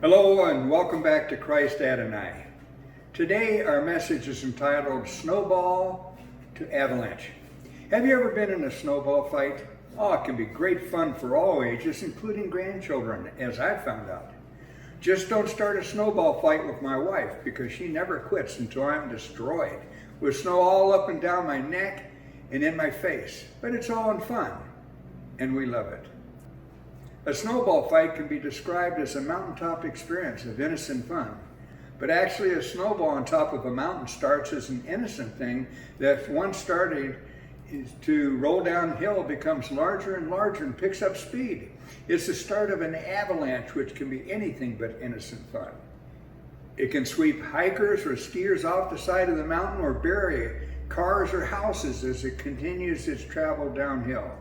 Hello and welcome back to Christ Adonai. Today our message is entitled Snowball to Avalanche. Have you ever been in a snowball fight? Oh, it can be great fun for all ages, including grandchildren, as I've found out. Just don't start a snowball fight with my wife because she never quits until I'm destroyed, with snow all up and down my neck and in my face. But it's all in fun, and we love it. A snowball fight can be described as a mountaintop experience of innocent fun. But actually a snowball on top of a mountain starts as an innocent thing that once started to roll downhill becomes larger and larger and picks up speed. It's the start of an avalanche, which can be anything but innocent fun. It can sweep hikers or skiers off the side of the mountain or bury cars or houses as it continues its travel downhill.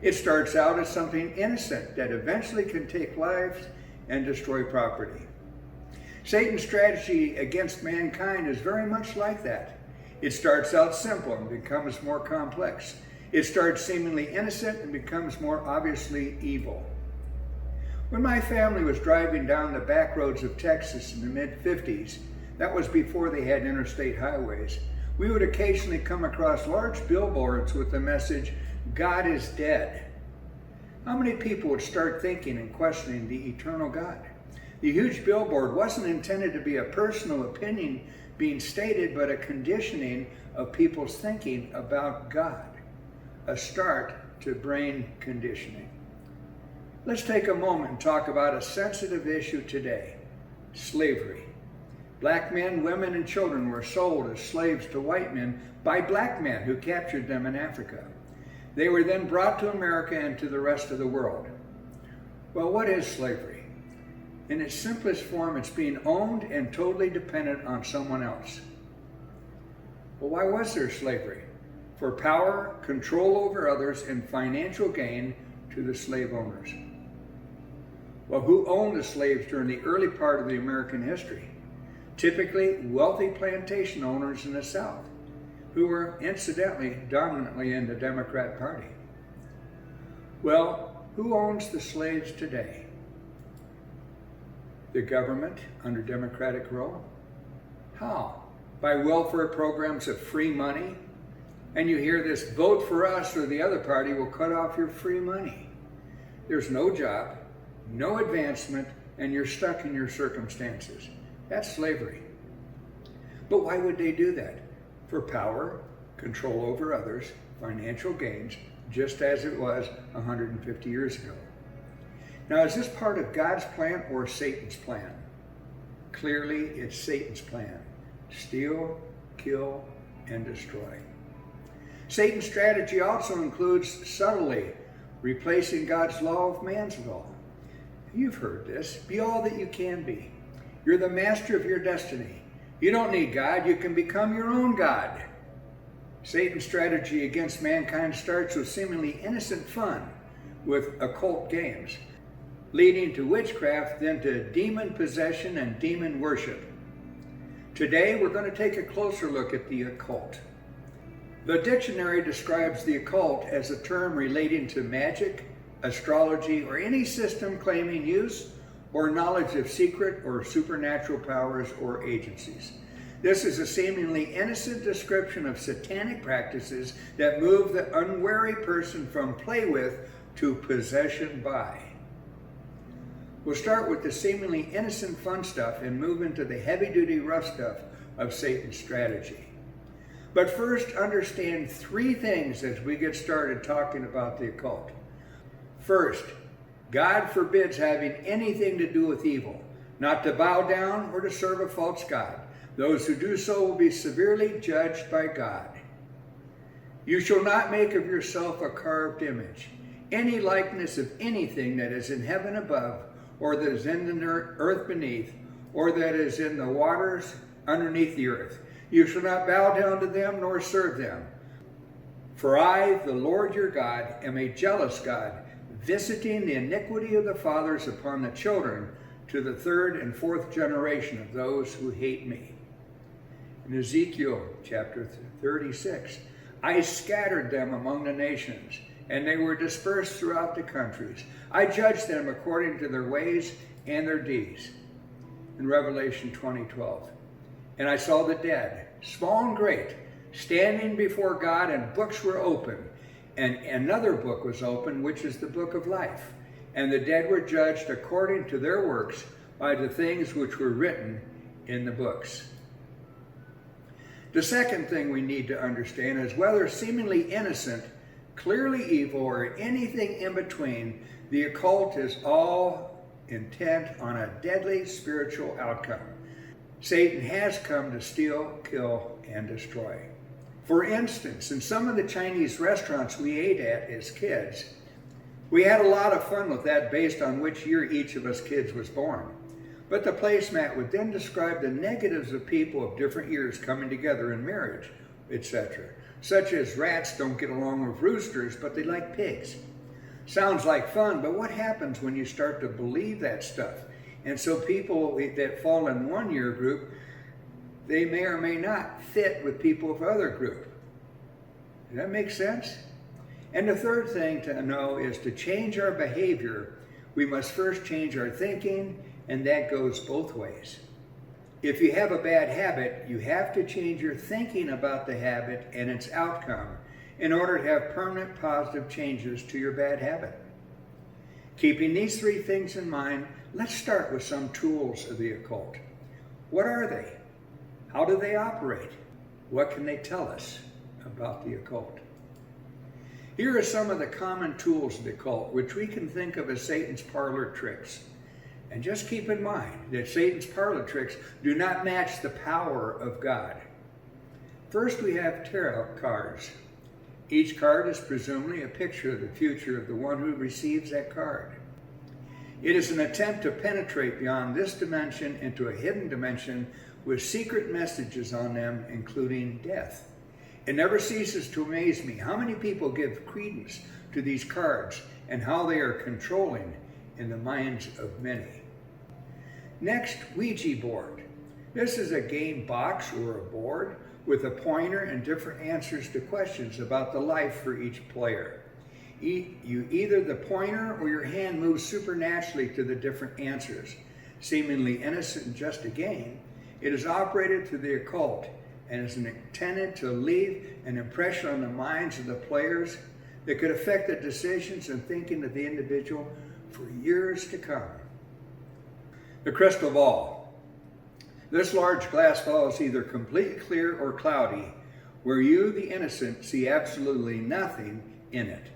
It starts out as something innocent that eventually can take lives and destroy property. Satan's strategy against mankind is very much like that. It starts out simple and becomes more complex. It starts seemingly innocent and becomes more obviously evil. When my family was driving down the back roads of Texas in the mid-50s, that was before they had interstate highways, we would occasionally come across large billboards with the message, "God is dead." How many people would start thinking and questioning the eternal God? The huge billboard wasn't intended to be a personal opinion being stated, but a conditioning of people's thinking about God, a start to brain conditioning. Let's take a moment and talk about a sensitive issue today, slavery. Black men, women, and children were sold as slaves to white men by black men who captured them in Africa. They were then brought to America and to the rest of the world. Well, what is slavery? In its simplest form, it's being owned and totally dependent on someone else. Well, why was there slavery? For power, control over others, and financial gain to the slave owners. Well, who owned the slaves during the early part of the American history? Typically, wealthy plantation owners in the South, who were incidentally dominantly in the Democrat Party. Well, who owns the slaves today? The government under Democratic rule? How? By welfare programs of free money? And you hear this, vote for us or the other party will cut off your free money. There's no job, no advancement, and you're stuck in your circumstances. That's slavery. But why would they do that? For power, control over others, financial gains, just as it was 150 years ago. Now, is this part of God's plan or Satan's plan? Clearly, it's Satan's plan. Steal, kill, and destroy. Satan's strategy also includes subtly replacing God's law with man's law. You've heard this. Be all that you can be. You're the master of your destiny. You don't need God, you can become your own God. Satan's strategy against mankind starts with seemingly innocent fun with occult games, leading to witchcraft, then to demon possession and demon worship. Today, we're going to take a closer look at the occult. The dictionary describes the occult as a term relating to magic, astrology, or any system claiming use or knowledge of secret or supernatural powers or agencies. This is a seemingly innocent description of satanic practices that move the unwary person from play with to possession by. We'll start with the seemingly innocent fun stuff and move into the heavy-duty rough stuff of Satan's strategy. But first, understand three things as we get started talking about the occult. First, God forbids having anything to do with evil, not to bow down or to serve a false god. Those who do so will be severely judged by God. You shall not make of yourself a carved image, any likeness of anything that is in heaven above, or that is in the earth beneath, or that is in the waters underneath the earth. You shall not bow down to them nor serve them. For I, the Lord your God, am a jealous God, visiting the iniquity of the fathers upon the children to the third and fourth generation of those who hate me. In Ezekiel chapter 36, I scattered them among the nations, and they were dispersed throughout the countries. I judged them according to their ways and their deeds. In Revelation 20:12. And I saw the dead, small and great, standing before God, and books were opened. And another book was opened, which is the book of life. And the dead were judged according to their works by the things which were written in the books. The second thing we need to understand is whether seemingly innocent, clearly evil, or anything in between, the occult is all intent on a deadly spiritual outcome. Satan has come to steal, kill, and destroy. For instance, in some of the Chinese restaurants we ate at as kids, we had a lot of fun with that based on which year each of us kids was born. But the placemat would then describe the negatives of people of different years coming together in marriage, etc. Such as rats don't get along with roosters, but they like pigs. Sounds like fun, but what happens when you start to believe that stuff? And so people that fall in one year group, they may or may not fit with people of other group. Does that make sense? And the third thing to know is to change our behavior, we must first change our thinking, and that goes both ways. If you have a bad habit, you have to change your thinking about the habit and its outcome in order to have permanent positive changes to your bad habit. Keeping these three things in mind, let's start with some tools of the occult. What are they? How do they operate? What can they tell us about the occult? Here are some of the common tools of the occult, which we can think of as Satan's parlor tricks. And just keep in mind that Satan's parlor tricks do not match the power of God. First, we have tarot cards. Each card is presumably a picture of the future of the one who receives that card. It is an attempt to penetrate beyond this dimension into a hidden dimension with secret messages on them, including death. It never ceases to amaze me how many people give credence to these cards and how they are controlling in the minds of many. Next, Ouija board. This is a game box or a board with a pointer and different answers to questions about the life for each player. Either the pointer or your hand moves supernaturally to the different answers. Seemingly innocent and just a game, it is operated through the occult and is intended to leave an impression on the minds of the players that could affect the decisions and thinking of the individual for years to come. The crystal ball. This large glass ball is either completely clear or cloudy, where you, the innocent, see absolutely nothing in it.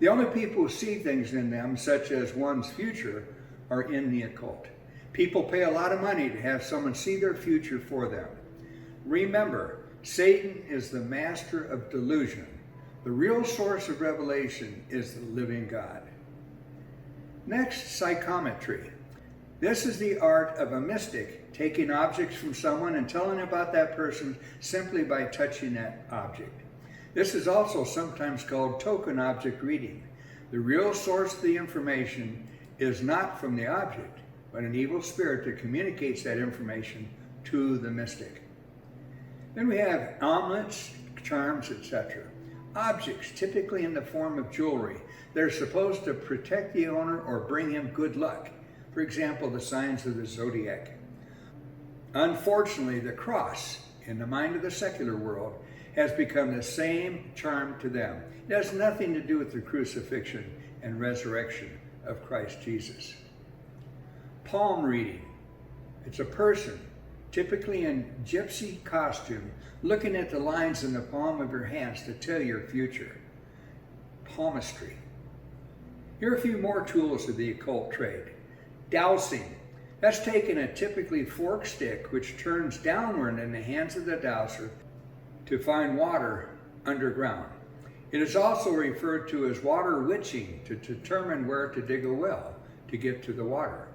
The only people who see things in them, such as one's future, are in the occult. People pay a lot of money to have someone see their future for them. Remember, Satan is the master of delusion. The real source of revelation is the living God. Next, psychometry. This is the art of a mystic taking objects from someone and telling about that person simply by touching that object. This is also sometimes called token object reading. The real source of the information is not from the object, but an evil spirit that communicates that information to the mystic. Then we have amulets, charms, etc. Objects, typically in the form of jewelry. They're supposed to protect the owner or bring him good luck. For example, the signs of the zodiac. Unfortunately, the cross, in the mind of the secular world, has become the same charm to them. It has nothing to do with the crucifixion and resurrection of Christ Jesus. Palm reading. It's a person, typically in gypsy costume, looking at the lines in the palm of your hands to tell your future. Palmistry. Here are a few more tools of the occult trade. Dowsing. That's taking a typically forked stick which turns downward in the hands of the dowser to find water underground. It is also referred to as water witching, to determine where to dig a well to get to the water.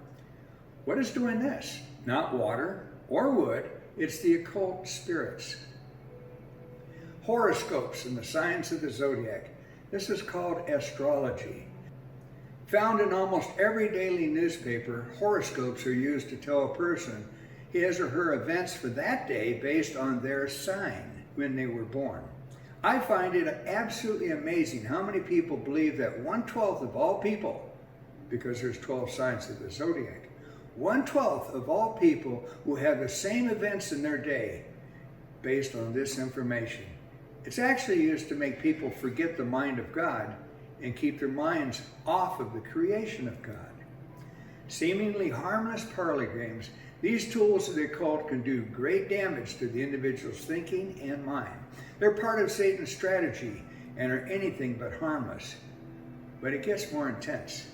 What is doing this? Not water or wood, it's the occult spirits. Horoscopes and the signs of the zodiac. This is called astrology. Found in almost every daily newspaper, horoscopes are used to tell a person his or her events for that day based on their sign when they were born. I find it absolutely amazing how many people believe that 1/12 of all people, because there's 12 signs of the zodiac, 1/12 of all people will have the same events in their day based on this information. It's actually used to make people forget the mind of God and keep their minds off of the creation of God. Seemingly harmless parlor games, these tools of the occult can do great damage to the individual's thinking and mind. They're part of Satan's strategy and are anything but harmless. But it gets more intense.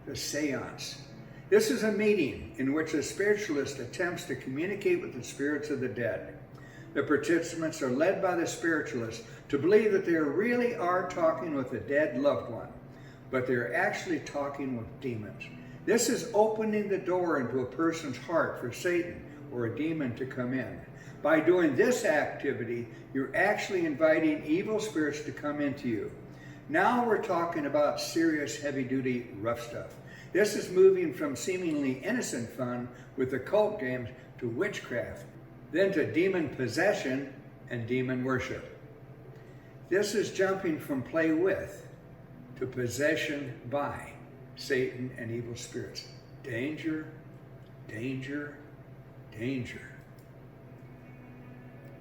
The seance. This is a meeting in which a spiritualist attempts to communicate with the spirits of the dead. The participants are led by the spiritualist to believe that they really are talking with a dead loved one, but they're actually talking with demons. This is opening the door into a person's heart for Satan or a demon to come in. By doing this activity, you're actually inviting evil spirits to come into you. Now we're talking about serious, heavy-duty, rough stuff. This is moving from seemingly innocent fun with occult games to witchcraft, then to demon possession and demon worship. This is jumping from play with to possession by Satan and evil spirits. Danger, danger, danger.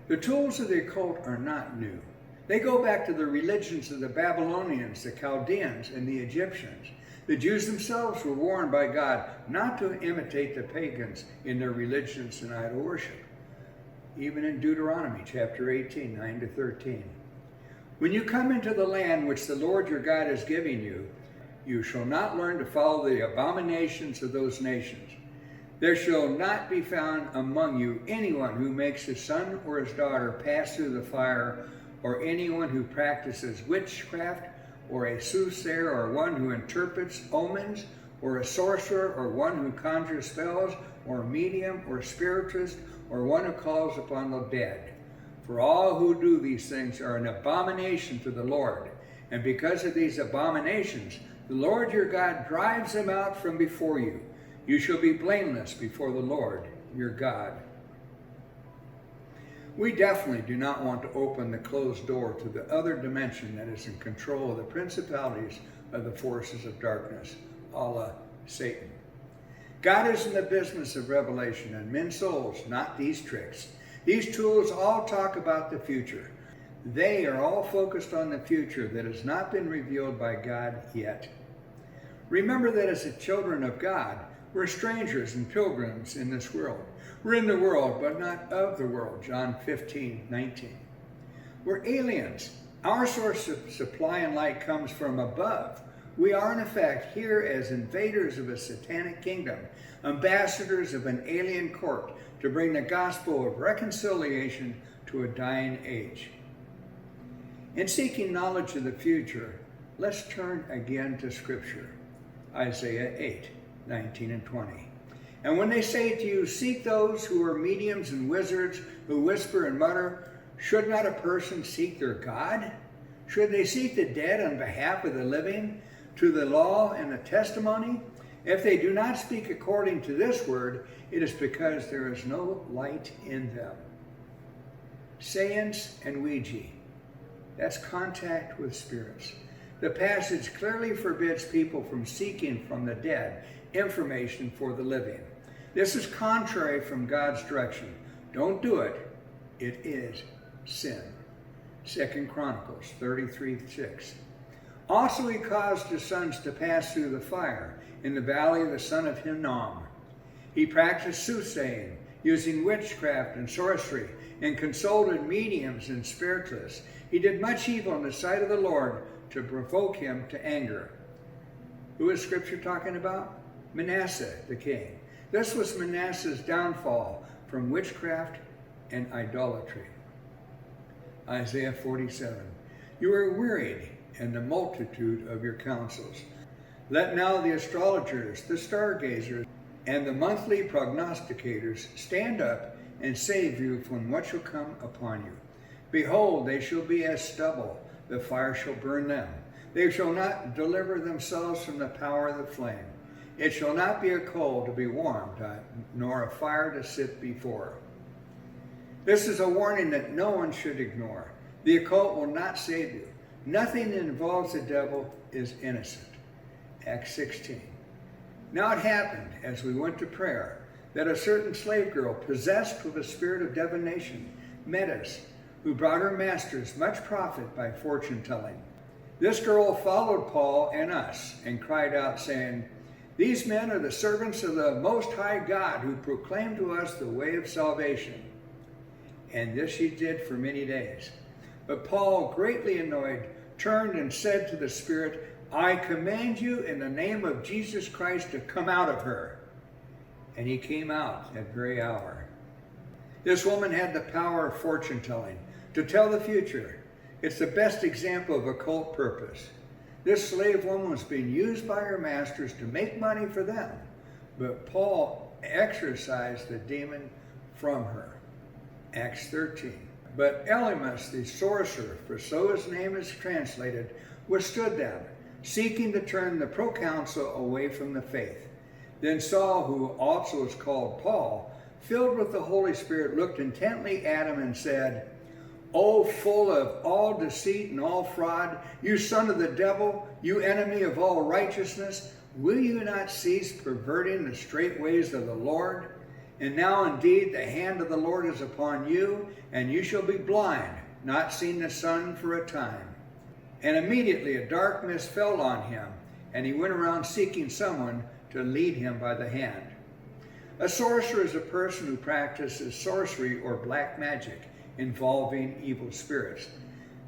The tools of the occult are not new. They go back to the religions of the Babylonians, the Chaldeans, and the Egyptians. The Jews themselves were warned by God not to imitate the pagans in their religions and idol worship. Even in Deuteronomy chapter 18, 9-13. When you come into the land which the Lord your God is giving you, you shall not learn to follow the abominations of those nations. There shall not be found among you anyone who makes his son or his daughter pass through the fire, or anyone who practices witchcraft, or a soothsayer, or one who interprets omens, or a sorcerer, or one who conjures spells, or a medium, or spiritist, or one who calls upon the dead. For all who do these things are an abomination to the Lord. And because of these abominations, the Lord your God drives them out from before you. You shall be blameless before the Lord your God. We definitely do not want to open the closed door to the other dimension that is in control of the principalities of the forces of darkness, a la Satan. God is in the business of revelation and men's souls, not these tricks. These tools all talk about the future. They are all focused on the future that has not been revealed by God yet. Remember that as the children of God, we're strangers and pilgrims in this world. We're in the world, but not of the world, John 15:19. We're aliens. Our source of supply and light comes from above. We are, in effect, here as invaders of a satanic kingdom, ambassadors of an alien court to bring the gospel of reconciliation to a dying age. In seeking knowledge of the future, let's turn again to Scripture. Isaiah 8:19-20. And when they say to you, seek those who are mediums and wizards who whisper and mutter, should not a person seek their God? Should they seek the dead on behalf of the living, to the law and the testimony? If they do not speak according to this word, it is because there is no light in them. Seance and Ouija. That's contact with spirits. The passage clearly forbids people from seeking from the dead information for the living. This is contrary from God's direction. Don't do it. It is sin. 2 Chronicles 33:6. Also he caused his sons to pass through the fire in the valley of the son of Hinnom. He practiced soothsaying, using witchcraft and sorcery, and consulted mediums and spiritists. He did much evil in the sight of the Lord to provoke him to anger. Who is Scripture talking about? Manasseh, the king. This was Manasseh's downfall from witchcraft and idolatry. Isaiah 47. You are wearied in the multitude of your counsels. Let now the astrologers, the stargazers, and the monthly prognosticators stand up and save you from what shall come upon you. Behold, they shall be as stubble, the fire shall burn them. They shall not deliver themselves from the power of the flame. It shall not be a coal to be warmed, nor a fire to sit before. This is a warning that no one should ignore. The occult will not save you. Nothing that involves the devil is innocent. Acts 16. Now it happened, as we went to prayer, that a certain slave girl, possessed with a spirit of divination, met us, who brought her masters much profit by fortune telling. This girl followed Paul and us, and cried out, saying, These men are the servants of the Most High God, who proclaim to us the way of salvation. And this she did for many days. But Paul, greatly annoyed, turned and said to the spirit, I command you in the name of Jesus Christ to come out of her. And he came out that very hour. This woman had the power of fortune telling, to tell the future. It's the best example of occult purpose. This slave woman was being used by her masters to make money for them, but Paul exorcised the demon from her. Acts 13. But Elymas, the sorcerer, for so his name is translated, withstood them, seeking to turn the proconsul away from the faith. Then Saul, who also is called Paul, filled with the Holy Spirit, looked intently at him and said, O full of all deceit and all fraud, you son of the devil, you enemy of all righteousness, will you not cease perverting the straight ways of the Lord? And now indeed the hand of the Lord is upon you, and you shall be blind, not seeing the sun for a time. And immediately a dark mist fell on him, and he went around seeking someone to lead him by the hand. A sorcerer is a person who practices sorcery or black magic involving evil spirits.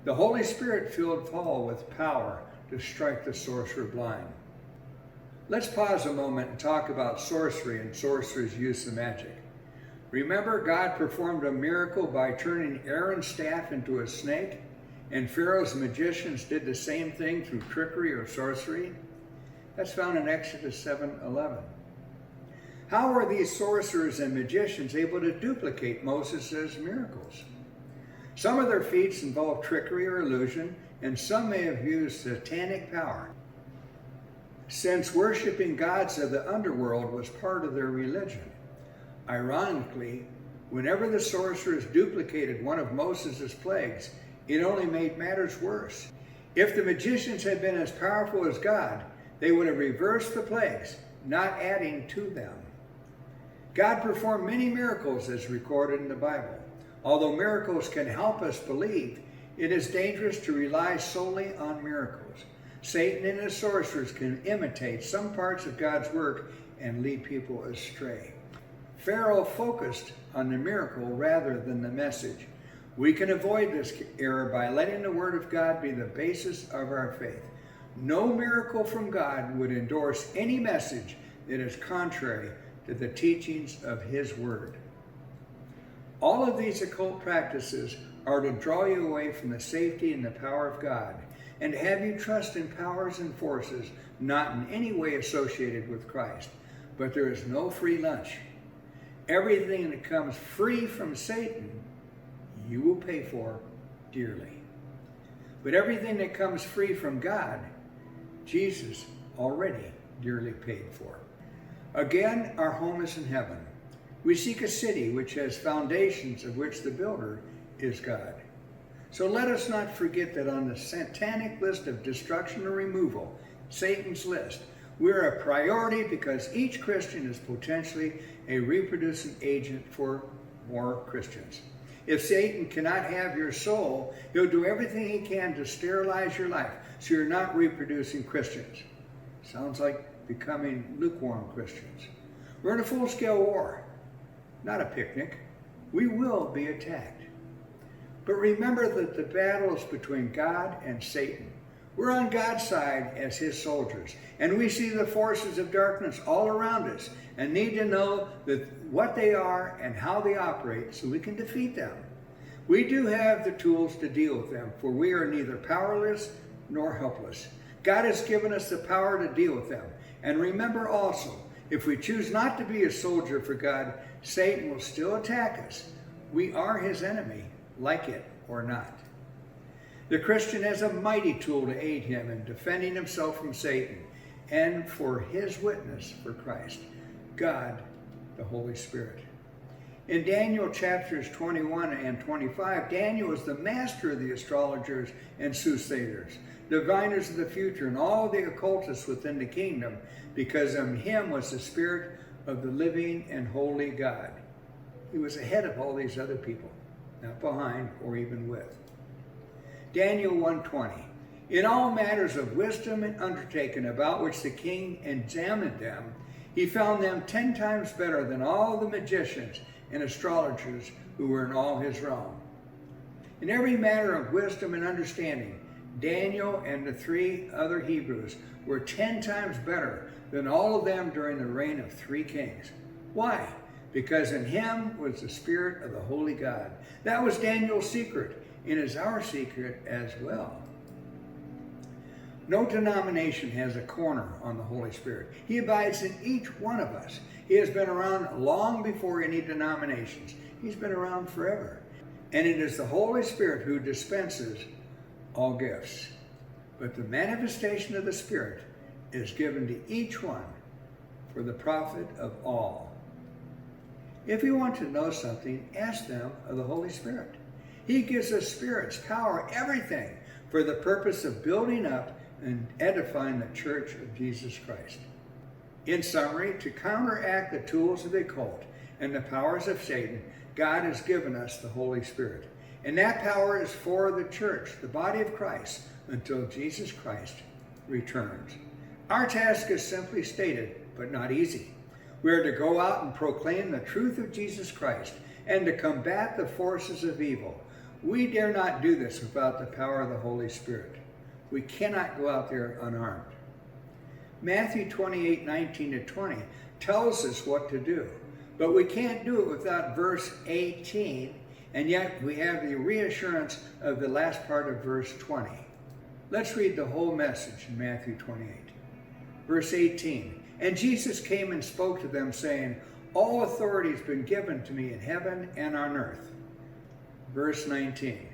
The Holy Spirit filled Paul with power to strike the sorcerer blind. Let's pause a moment and talk about sorcery and sorcerers' use of magic. Remember, God performed a miracle by turning Aaron's staff into a snake, and Pharaoh's magicians did the same thing through trickery or sorcery? That's found in Exodus 7:11. How were these sorcerers and magicians able to duplicate Moses' miracles? Some of their feats involved trickery or illusion, and some may have used satanic power, since worshiping gods of the underworld was part of their religion. Ironically, whenever the sorcerers duplicated one of Moses' plagues, it only made matters worse. If the magicians had been as powerful as God, they would have reversed the plagues, not adding to them. God performed many miracles as recorded in the Bible. Although miracles can help us believe, it is dangerous to rely solely on miracles. Satan and his sorcerers can imitate some parts of God's work and lead people astray. Pharaoh focused on the miracle rather than the message. We can avoid this error by letting the Word of God be the basis of our faith. No miracle from God would endorse any message that is contrary to the teachings of His Word. All of these occult practices are to draw you away from the safety and the power of God, and to have you trust in powers and forces not in any way associated with Christ. But there is no free lunch. Everything that comes free from Satan, you will pay for dearly. But everything that comes free from God, Jesus already dearly paid for. Again, our home is in heaven. We seek a city which has foundations of which the builder is God. So let us not forget that on the satanic list of destruction or removal, Satan's list, we're a priority because each Christian is potentially a reproducing agent for more Christians. If Satan cannot have your soul, he'll do everything he can to sterilize your life so you're not reproducing Christians. Sounds like becoming lukewarm Christians. We're in a full-scale war, not a picnic. We will be attacked. But remember that the battle is between God and Satan. We're on God's side as His soldiers, and we see the forces of darkness all around us and need to know that what they are and how they operate so we can defeat them. We do have the tools to deal with them, for we are neither powerless nor helpless. God has given us the power to deal with them. And remember also, if we choose not to be a soldier for God, Satan will still attack us. We are his enemy, like it or not. The Christian has a mighty tool to aid him in defending himself from Satan and for his witness for Christ, God, the Holy Spirit. In Daniel chapters 21 and 25, Daniel was the master of the astrologers and soothsayers, diviners of the future, and all the occultists within the kingdom, because in him was the spirit of the living and holy God. He was ahead of all these other people, not behind or even with. Daniel 1:20. In all matters of wisdom and undertaking about which the king examined them, he found them 10 times better than all the magicians and astrologers who were in all his realm. In every matter of wisdom and understanding, Daniel and the 3 other Hebrews were 10 times better than all of them during the reign of 3 kings. Why? Because in him was the spirit of the holy God. That was Daniel's secret, and is our secret as well. No denomination has a corner on the Holy Spirit. He abides in each one of us. He has been around long before any denominations. He's been around forever. And it is the Holy Spirit who dispenses all gifts. But the manifestation of the Spirit is given to each one for the profit of all. If you want to know something, ask them of the Holy Spirit. He gives us spirits, power, everything for the purpose of building up and edifying the church of Jesus Christ. In summary, to counteract the tools of the occult and the powers of Satan, God has given us the Holy Spirit. And that power is for the church, the body of Christ, until Jesus Christ returns. Our task is simply stated, but not easy. We are to go out and proclaim the truth of Jesus Christ and to combat the forces of evil. We dare not do this without the power of the Holy Spirit. We cannot go out there unarmed. Matthew 28:19-20 tells us what to do, but we can't do it without verse 18, and yet we have the reassurance of the last part of verse 20. Let's read the whole message in Matthew 28. Verse 18, and Jesus came and spoke to them, saying, all authority has been given to me in heaven and on earth. Verse 19,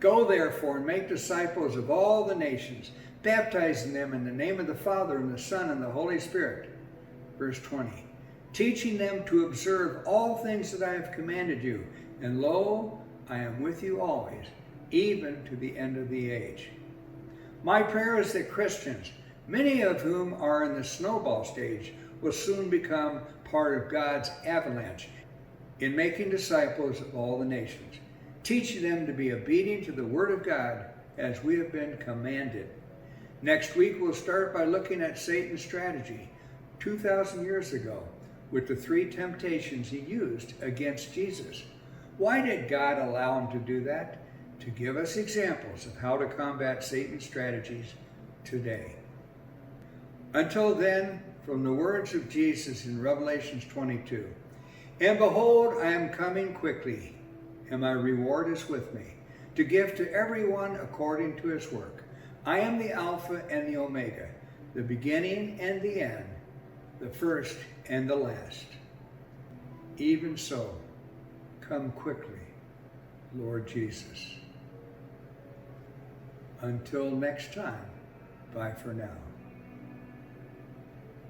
go therefore and make disciples of all the nations, baptizing them in the name of the Father and the Son and the Holy Spirit. Verse 20, teaching them to observe all things that I have commanded you, and lo, I am with you always, even to the end of the age. My prayer is that Christians, many of whom are in the snowball stage, will soon become part of God's avalanche in making disciples of all the nations, teaching them to be obedient to the Word of God as we have been commanded. Next week, we'll start by looking at Satan's strategy 2,000 years ago with the 3 temptations he used against Jesus. Why did God allow him to do that? To give us examples of how to combat Satan's strategies today. Until then, from the words of Jesus in Revelation 22, and behold, I am coming quickly, and my reward is with me, to give to everyone according to his work. I am the Alpha and the Omega, the beginning and the end, the first and the last. Even so, come quickly, Lord Jesus. Until next time, bye for now.